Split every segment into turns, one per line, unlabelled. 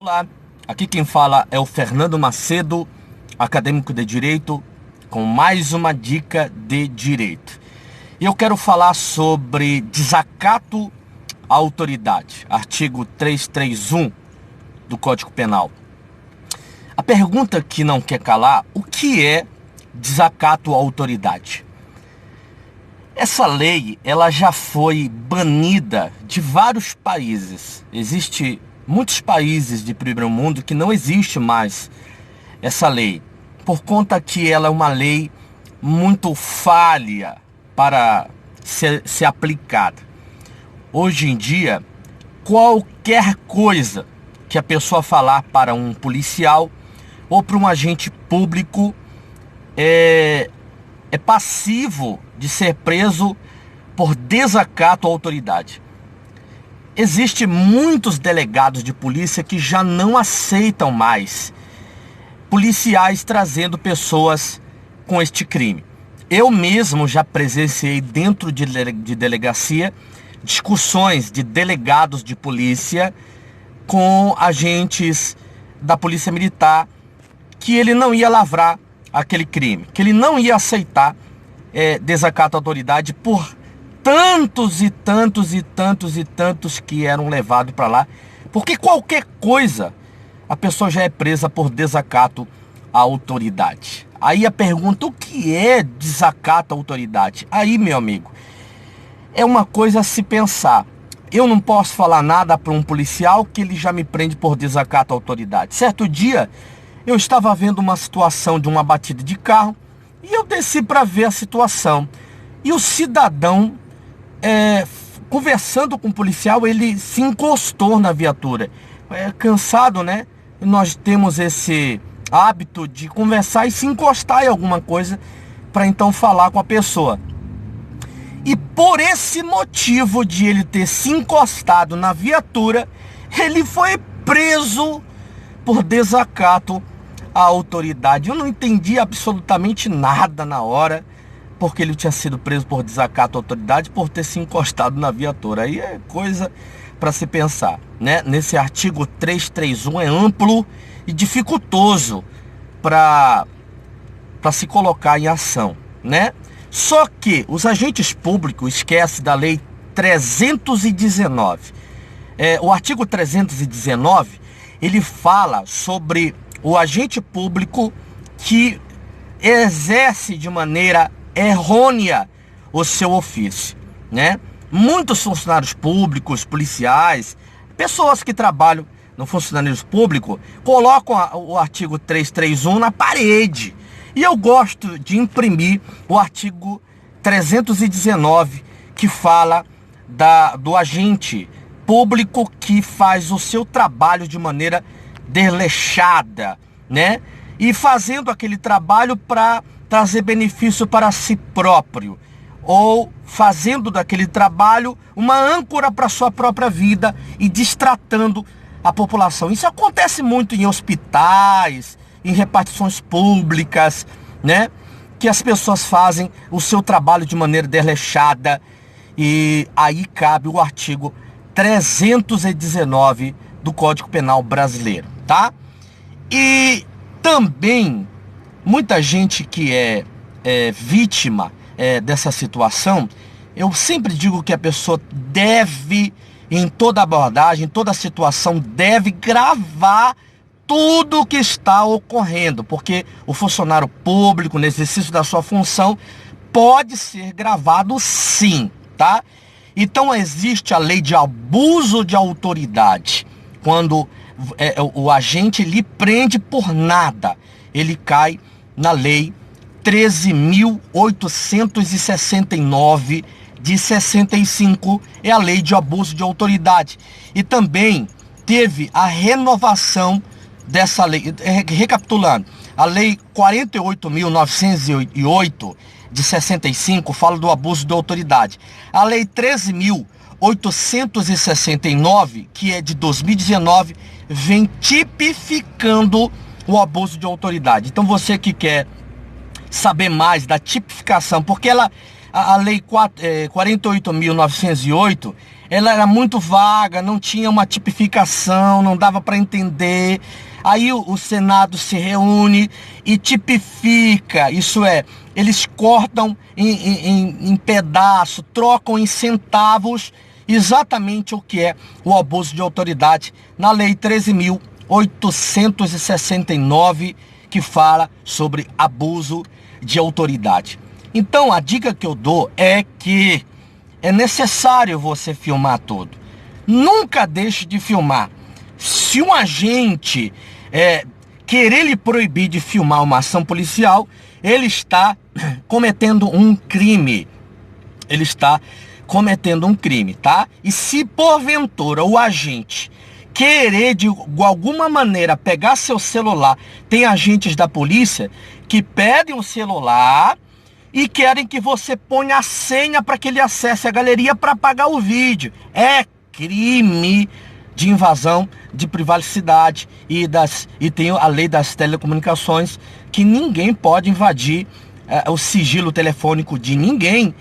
Olá, aqui quem fala é o Fernando Macedo, acadêmico de Direito, com mais uma dica de direito. E eu quero falar sobre desacato à autoridade, artigo 331 do Código Penal. A pergunta que não quer calar: o que é desacato à autoridade? Essa lei, ela já foi banida de vários países. Existem muitos países de primeiro mundo que não existe mais essa lei, por conta que ela é uma lei muito falha para ser aplicada. Hoje em dia, qualquer coisa que a pessoa falar para um policial ou para um agente público é passivo de ser preso por desacato à autoridade. Existem muitos delegados de polícia que já não aceitam mais policiais trazendo pessoas com este crime. Eu mesmo já presenciei dentro de delegacia discussões de delegados de polícia com agentes da polícia militar, que ele não ia lavrar aquele crime, que ele não ia aceitar desacato à autoridade por tantos e tantos e tantos e tantos que eram levados para lá, porque qualquer coisa a pessoa já é presa por desacato à autoridade. Aí a pergunta: o que é desacato à autoridade? Aí, meu amigo, é uma coisa a se pensar. Eu não posso falar nada para um policial que ele já me prende por desacato à autoridade. Certo dia, eu estava vendo uma situação de uma batida de carro e eu desci para ver a situação. E o cidadão, conversando com o policial, ele se encostou na viatura. Cansado, né? Nós temos esse hábito de conversar e se encostar em alguma coisa para então falar com a pessoa. E por esse motivo de ele ter se encostado na viatura, ele foi preso por desacato à autoridade. Eu não entendi absolutamente nada na hora, porque ele tinha sido preso por desacato à autoridade por ter se encostado na viatura. Aí é coisa para se pensar, né? Nesse artigo 331 é amplo e dificultoso para se colocar em ação, né? Só que os agentes públicos esquecem da lei 319. O artigo 319, ele fala sobre o agente público que exerce de maneira errônea o seu ofício, né? Muitos funcionários públicos, policiais, pessoas que trabalham no funcionalismo público, colocam o artigo 331 na parede. E eu gosto de imprimir o artigo 319, que fala do agente público que faz o seu trabalho de maneira desleixada, né? E fazendo aquele trabalho para trazer benefício para si próprio, ou fazendo daquele trabalho uma âncora para sua própria vida e distratando a população. Isso acontece muito em hospitais, em repartições públicas, né? Que as pessoas fazem o seu trabalho de maneira desleixada, e aí cabe o artigo 319 do Código Penal brasileiro, tá? E também muita gente que é vítima dessa situação, eu sempre digo que a pessoa deve, em toda abordagem, em toda situação, deve gravar tudo o que está ocorrendo, porque o funcionário público, no exercício da sua função, pode ser gravado sim, tá? Então existe a lei de abuso de autoridade. Quando o agente lhe prende por nada, ele cai na lei 13.869 de 65, é a lei de abuso de autoridade. E também teve a renovação dessa lei, recapitulando, a lei 48.908 de 65 fala do abuso de autoridade. A lei 13.869, que é de 2019, vem tipificando o abuso de autoridade. Então você que quer saber mais da tipificação, porque a lei 48.908, ela era muito vaga, não tinha uma tipificação, não dava para entender. Aí o Senado se reúne e tipifica, isso é, eles cortam em pedaço, trocam em centavos exatamente o que é o abuso de autoridade na Lei 13.869, que fala sobre abuso de autoridade. Então a dica que eu dou é que é necessário você filmar tudo. Nunca deixe de filmar. Se um agente querer lhe proibir de filmar uma ação policial, ele está cometendo um crime. Ele está cometendo um crime, tá? E se porventura o agente querer de alguma maneira pegar seu celular, tem agentes da polícia que pedem o celular e querem que você ponha a senha para que ele acesse a galeria para apagar o vídeo. É crime de invasão de privacidade e tem a lei das telecomunicações, que ninguém pode invadir o sigilo telefônico de ninguém,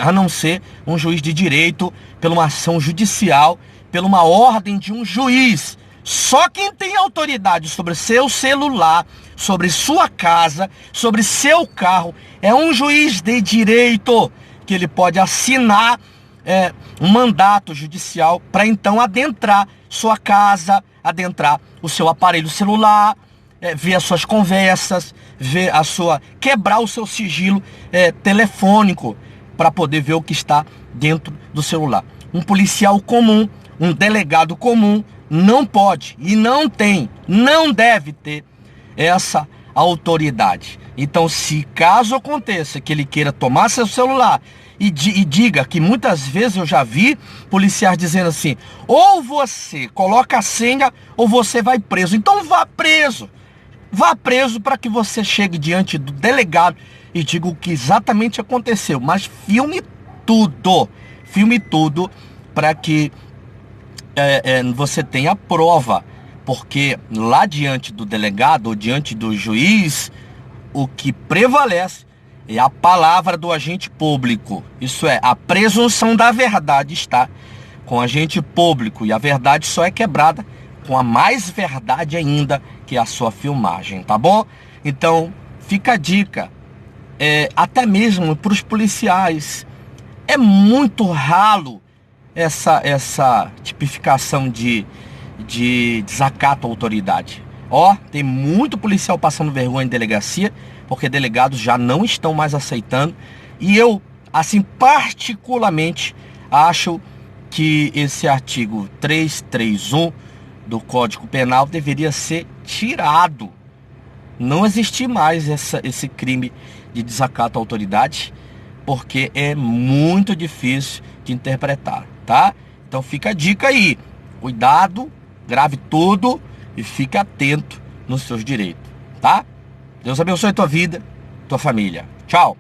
a não ser um juiz de direito, pela uma ação judicial, pela uma ordem de um juiz. Só quem tem autoridade sobre seu celular, sobre sua casa, sobre seu carro, é um juiz de direito, que ele pode assinar um mandato judicial para então adentrar sua casa, adentrar o seu aparelho celular, ver as suas conversas, quebrar o seu sigilo telefônico para poder ver o que está dentro do celular. Um policial comum, um delegado comum não pode e não deve ter essa autoridade. Então, se caso aconteça que ele queira tomar seu celular e diga, que muitas vezes eu já vi policiais dizendo assim: ou você coloca a senha ou você vai preso. Então vá preso para que você chegue diante do delegado e diga o que exatamente aconteceu. Mas filme tudo para que você tenha prova, porque lá diante do delegado ou diante do juiz, o que prevalece é a palavra do agente público. Isso é, a presunção da verdade está com o agente público, e a verdade só é quebrada com a mais verdade ainda, que é a sua filmagem, tá bom? Então, fica a dica, até mesmo para os policiais. É muito ralo essa tipificação de desacato à autoridade. Tem muito policial passando vergonha em delegacia, porque delegados já não estão mais aceitando. E eu, assim, particularmente, acho que esse artigo 331 do Código Penal deveria ser tirado. Não existir mais esse crime de desacato à autoridade, porque é muito difícil de interpretar, tá? Então fica a dica aí. Cuidado, grave tudo e fique atento nos seus direitos, tá? Deus abençoe tua vida, tua família. Tchau!